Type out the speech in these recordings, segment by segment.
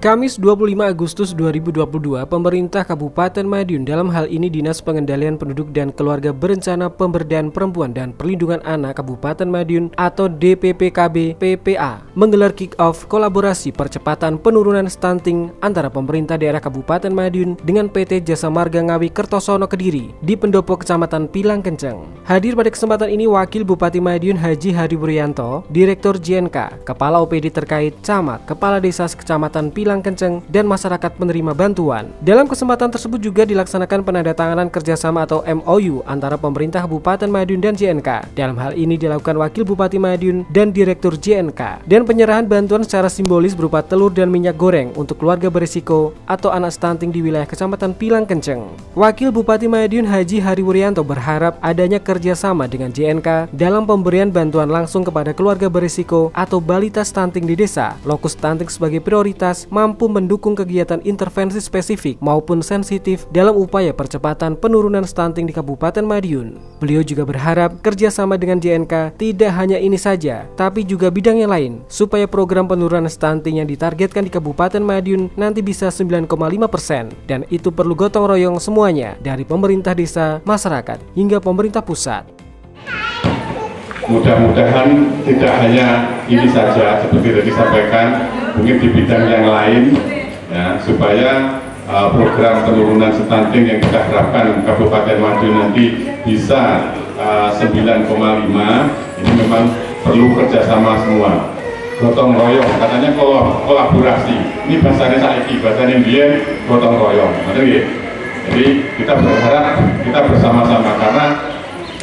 Kamis 25 Agustus 2022, pemerintah Kabupaten Madiun, dalam hal ini Dinas Pengendalian Penduduk dan Keluarga Berencana Pemberdayaan Perempuan dan Perlindungan Anak Kabupaten Madiun atau DPPKB PPA, menggelar kick-off kolaborasi percepatan penurunan stunting antara pemerintah daerah Kabupaten Madiun dengan PT Jasa Marga Ngawi Kertosono Kediri di Pendopo Kecamatan Pilang Kenceng. Hadir pada kesempatan ini Wakil Bupati Madiun Haji Hari Wuryanto, Direktur JNK, Kepala OPD terkait, Camat, Kepala Desa Kecamatan Pilang Kenceng, dan masyarakat penerima bantuan. Dalam kesempatan tersebut juga dilaksanakan penandatanganan kerjasama atau MOU antara pemerintah Kabupaten Madiun dan JNK. Dalam hal ini dilakukan Wakil Bupati Madiun dan Direktur JNK, dan penyerahan bantuan secara simbolis berupa telur dan minyak goreng untuk keluarga berisiko atau anak stunting di wilayah Kecamatan Pilang Kenceng. Wakil Bupati Madiun Haji Hari Wuryanto berharap adanya kerjasama dengan JNK dalam pemberian bantuan langsung kepada keluarga berisiko atau balita stunting di desa. Lokus stunting sebagai prioritas mampu mendukung kegiatan intervensi spesifik maupun sensitif dalam upaya percepatan penurunan stunting di Kabupaten Madiun. Beliau juga berharap kerjasama dengan JNK tidak hanya ini saja, tapi juga bidang yang lain, supaya program penurunan stunting yang ditargetkan di Kabupaten Madiun nanti bisa 9,5%, dan itu perlu gotong royong semuanya, dari pemerintah desa, masyarakat, hingga pemerintah pusat. Mudah-mudahan tidak hanya ini saja seperti tadi disampaikan, mungkin di bidang yang lain ya, supaya program penurunan stunting yang kita harapkan Kabupaten Madiun nanti bisa 9,5, ini memang perlu kerjasama semua, gotong royong, katanya kolaborasi, ini bahasanya saiki, bahasanya dia gotong royong. Jadi kita berharap kita bersama-sama, karena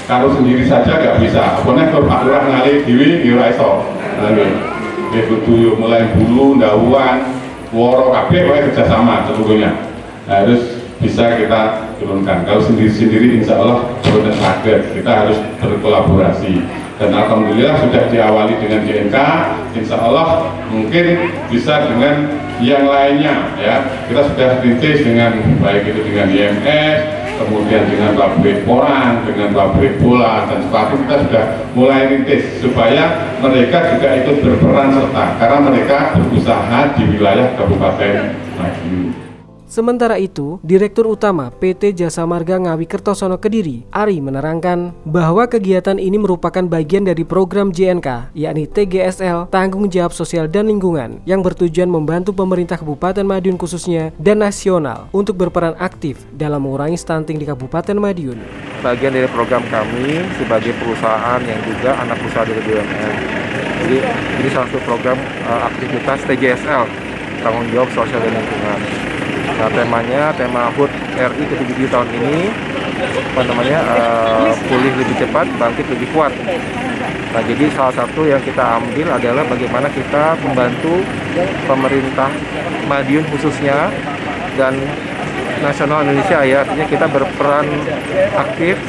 kalau sendiri saja nggak bisa. Pokoknya kalau Pak Lurah ngalih diwi ora iso. Dia kudu mulai bulu, ndawuan, woro kabeh wae kerjasama sebetulnya. Harus bisa kita turunkan. Kalau sendiri-sendiri insya Allah turun target. Kita harus berkolaborasi. Dan alhamdulillah sudah diawali dengan JNK. Insya Allah mungkin bisa dengan yang lainnya ya. Kita sudah rintis dengan baik itu dengan IMS, kemudian dengan pabrik porang, dengan pabrik bola, dan sepatu. Kita sudah mulai rintis supaya mereka juga ikut berperan serta, karena mereka berusaha di wilayah Kabupaten Madiun. Sementara itu, Direktur Utama PT Jasa Marga Ngawi Kertosono Kediri, Ari, menerangkan bahwa kegiatan ini merupakan bagian dari program JNK, yakni TGSL, Tanggung Jawab Sosial dan Lingkungan, yang bertujuan membantu pemerintah Kabupaten Madiun khususnya dan nasional untuk berperan aktif dalam mengurangi stunting di Kabupaten Madiun. Bagian dari program kami sebagai perusahaan yang juga anak usaha dari BUMN. Jadi salah satu program aktivitas TGSL, Tanggung Jawab Sosial dan Lingkungan. Nah, tema HUT RI ke-77 tahun ini pulih lebih cepat, bangkit lebih kuat. Nah, jadi salah satu yang kita ambil adalah bagaimana kita membantu pemerintah Madiun khususnya dan nasional Indonesia ya, artinya kita berperan aktif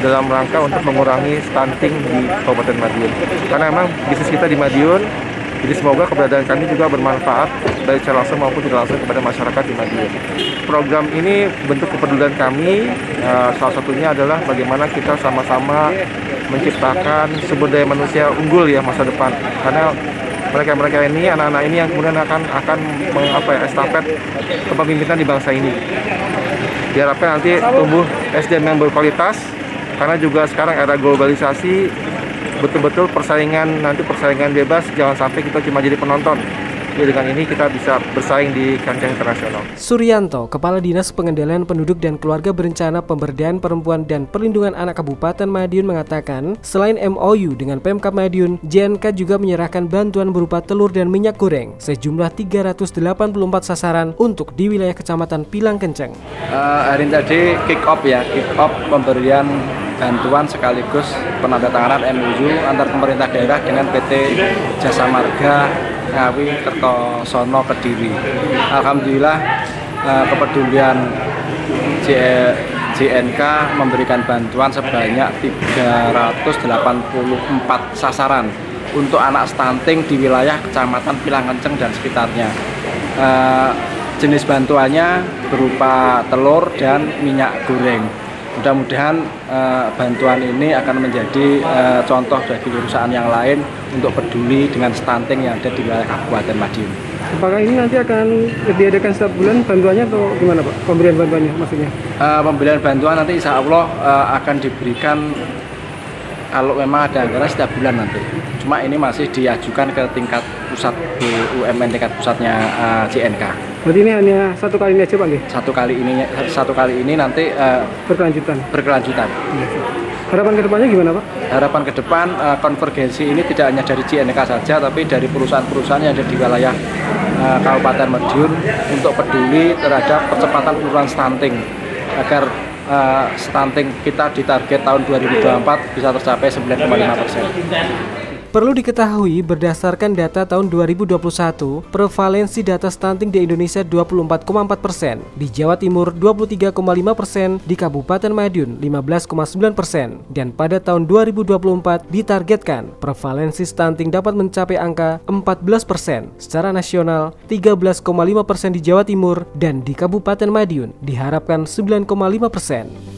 dalam rangka untuk mengurangi stunting di Kabupaten Madiun. Karena memang bisnis kita di Madiun, jadi semoga keberadaan kami juga bermanfaat baik secara langsung maupun tidak langsung kepada masyarakat di Madiun. Program ini bentuk kepedulian kami, salah satunya adalah bagaimana kita sama-sama menciptakan sumber daya manusia unggul ya masa depan. Karena mereka ini, anak-anak ini yang kemudian akan estafet kepemimpinan di bangsa ini. Diharapkan nanti tumbuh SDM yang berkualitas, karena juga sekarang era globalisasi, betul-betul persaingan bebas, jangan sampai kita cuma jadi penonton. Jadi dengan ini kita bisa bersaing di kancah internasional. Suryanto, Kepala Dinas Pengendalian Penduduk dan Keluarga Berencana Pemberdayaan Perempuan dan Perlindungan Anak Kabupaten Madiun mengatakan, selain MOU dengan Pemkab Madiun, JNK juga menyerahkan bantuan berupa telur dan minyak goreng sejumlah 384 sasaran untuk di wilayah Kecamatan Pilang Kenceng. Hari ini tadi kick off pemberian bantuan sekaligus penandatanganan MOU antar pemerintah daerah dengan PT Jasa Marga Ngawi Kertosono Kediri. Alhamdulillah kepedulian JNK memberikan bantuan sebanyak 384 sasaran untuk anak stunting di wilayah Kecamatan Pilang Kenceng dan sekitarnya. Jenis bantuannya berupa telur dan minyak goreng. Mudah-mudahan bantuan ini akan menjadi contoh bagi perusahaan yang lain untuk peduli dengan stunting yang ada di wilayah Kabupaten Madiun. Apakah ini nanti akan diadakan setiap bulan bantuannya atau gimana Pak? Pemberian bantuannya maksudnya? Pemberian bantuan nanti insya Allah akan diberikan kalau memang ada anggaran setiap bulan nanti. Cuma ini masih diajukan ke tingkat pusat BUMN tingkat pusatnya JNK. Berarti ini hanya satu kali ini aja Pak? Satu kali ini nanti berkelanjutan. Harapan kedepannya gimana Pak? Harapan ke depan konvergensi ini tidak hanya dari JNK saja, tapi dari perusahaan-perusahaan yang ada di wilayah Kabupaten Madiun untuk peduli terhadap percepatan penurunan stunting agar stunting kita di target tahun 2024 bisa tercapai 9,5%. Perlu diketahui, berdasarkan data tahun 2021, prevalensi data stunting di Indonesia 24,4%, di Jawa Timur 23,5%, di Kabupaten Madiun 15,9%, dan pada tahun 2024 ditargetkan prevalensi stunting dapat mencapai angka 14%. Secara nasional, 13,5% di Jawa Timur, dan di Kabupaten Madiun diharapkan 9,5%.